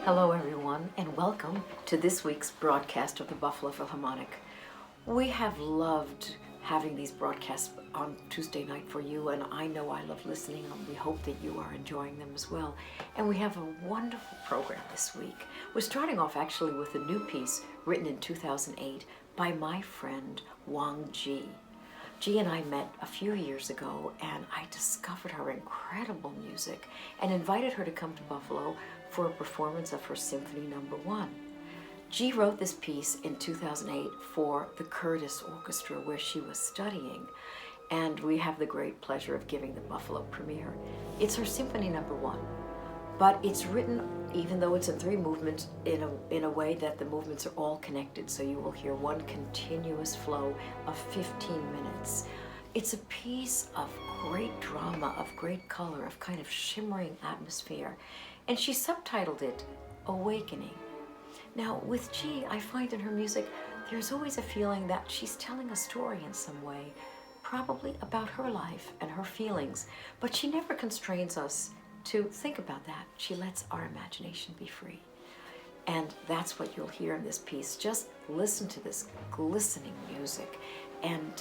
Hello everyone, and welcome to this week's broadcast of the Buffalo Philharmonic. We have loved having these broadcasts on Tuesday night for you, and I know I love listening, and we hope that you are enjoying them as well. And we have a wonderful program this week. We're starting off actually with a new piece written in 2008 by my friend WANG JIE. Ji and I met a few years ago, and I discovered her incredible music and invited her to come to Buffalo for a performance of her Symphony No. 1. Ji wrote this piece in 2008 for the Curtis Orchestra, where she was studying, and we have the great pleasure of giving the Buffalo premiere. It's her Symphony No. 1, but it's written, even though it's in 3 movements, in a way that the movements are all connected, so you will hear one continuous flow of 15 minutes. It's a piece of great drama, of great color, of kind of shimmering atmosphere, and she subtitled it Awakening. Now, with Ji, I find in her music, there's always a feeling that she's telling a story in some way, probably about her life and her feelings, but she never constrains us to think about that. She lets our imagination be free. And that's what you'll hear in this piece. Just listen to this glistening music and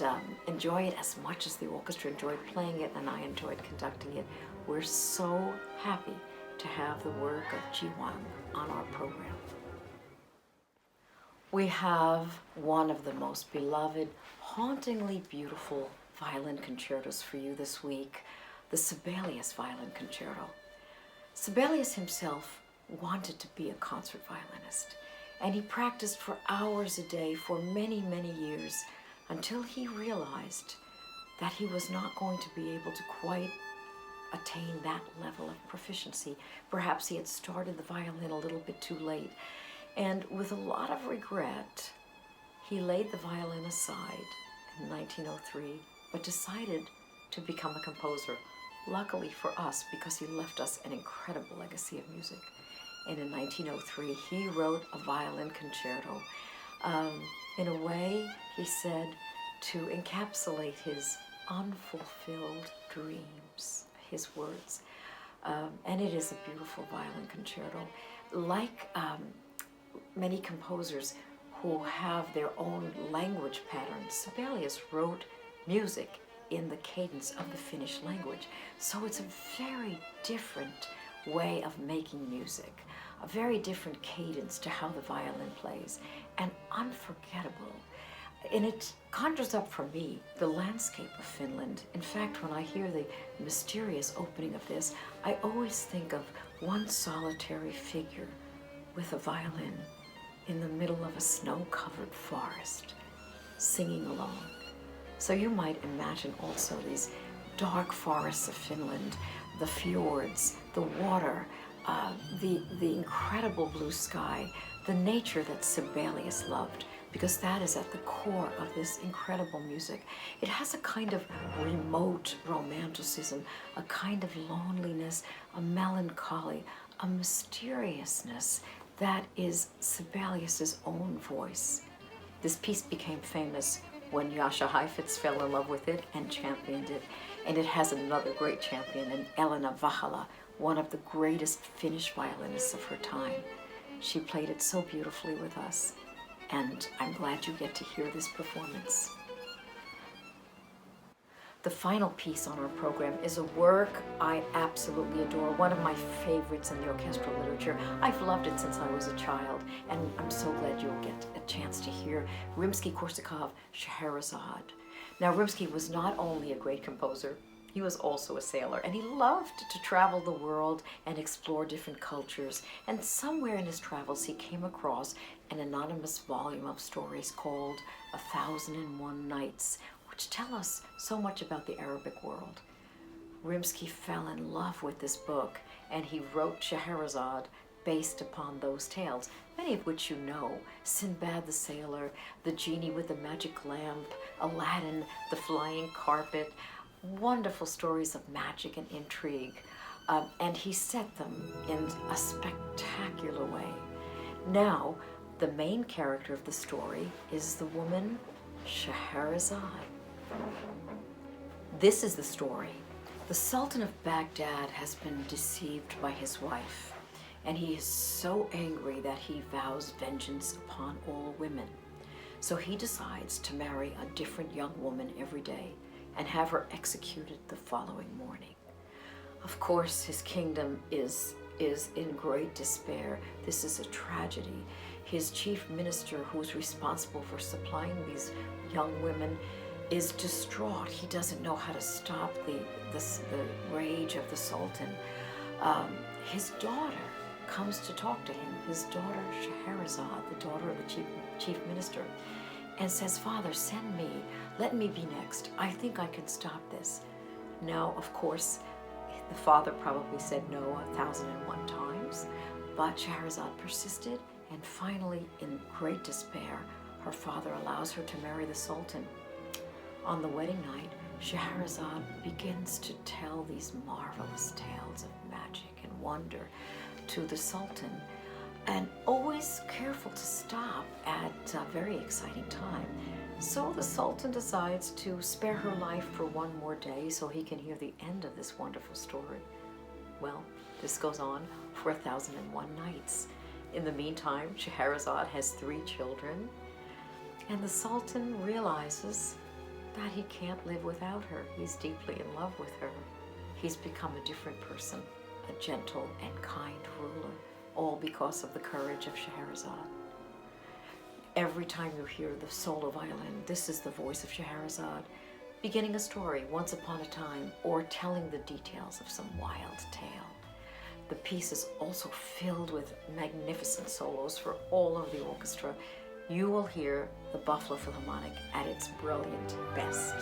enjoy it as much as the orchestra enjoyed playing it and I enjoyed conducting it. We're so happy to have the work of JoAnn on our program. We have one of the most beloved, hauntingly beautiful violin concertos for you this week, the Sibelius Violin Concerto. Sibelius himself wanted to be a concert violinist, and he practiced for hours a day for many, many years until he realized that he was not going to be able to quite attain that level of proficiency. Perhaps he had started the violin a little bit too late, and with a lot of regret, he laid the violin aside in 1903, but decided to become a composer. Luckily for us, because he left us an incredible legacy of music. And in 1903, he wrote a violin concerto. In a way, he said, to encapsulate his unfulfilled dreams, his words. And it is a beautiful violin concerto. Like many composers who have their own language patterns, Sibelius wrote music in the cadence of the Finnish language. So it's a very different way of making music, a very different cadence to how the violin plays, and unforgettable. And it conjures up for me the landscape of Finland. In fact, when I hear the mysterious opening of this, I always think of one solitary figure with a violin in the middle of a snow-covered forest, singing along. So you might imagine also these dark forests of Finland, the fjords, the water, the incredible blue sky, the nature that Sibelius loved, because that is at the core of this incredible music. It has a kind of remote romanticism, a kind of loneliness, a melancholy, a mysteriousness that is Sibelius's own voice. This piece became famous when Jascha Heifetz fell in love with it and championed it. And it has another great champion, in Elina Vahala, one of the greatest Finnish violinists of her time. She played it so beautifully with us, and I'm glad you get to hear this performance. The final piece on our program is a work I absolutely adore, one of my favorites in the orchestral literature. I've loved it since I was a child, and I'm so glad you'll get a chance to hear RIMSKY-KORSAKOV Scheherazade. Now, Rimsky was not only a great composer, he was also a sailor, and he loved to travel the world and explore different cultures. And somewhere in his travels, he came across an anonymous volume of stories called 1001 Nights, which tell us so much about the Arabic world. Rimsky fell in love with this book, and he wrote Scheherazade based upon those tales, many of which you know: Sinbad the Sailor, the Genie with the Magic Lamp, Aladdin, the Flying Carpet, wonderful stories of magic and intrigue. And he set them in a spectacular way. Now, the main character of the story is the woman Scheherazade. This is the story. The Sultan of Baghdad has been deceived by his wife, and he is so angry that he vows vengeance upon all women. So he decides to marry a different young woman every day and have her executed the following morning. Of course, his kingdom is in great despair. This is a tragedy. His chief minister, who's responsible for supplying these young women, is distraught. He doesn't know how to stop the rage of the Sultan. His daughter comes to talk to him, his daughter Scheherazade, the daughter of the chief minister, and says, "Father, send me, let me be next. I think I can stop this." Now, of course, the father probably said no 1,001 times, but Scheherazade persisted, and finally, in great despair, her father allows her to marry the Sultan. On the wedding night, Scheherazade begins to tell these marvelous tales of magic and wonder to the Sultan, and always careful to stop at a very exciting time. So the Sultan decides to spare her life for one more day so he can hear the end of this wonderful story. Well, this goes on for 1,001 nights. In the meantime, Scheherazade has 3 children, and the Sultan realizes that he can't live without her. He's deeply in love with her. He's become a different person, a gentle and kind ruler, all because of the courage of Scheherazade. Every time you hear the solo violin, this is the voice of Scheherazade, beginning a story once upon a time, or telling the details of some wild tale. The piece is also filled with magnificent solos for all of the orchestra. You will hear the Buffalo Philharmonic at its brilliant best.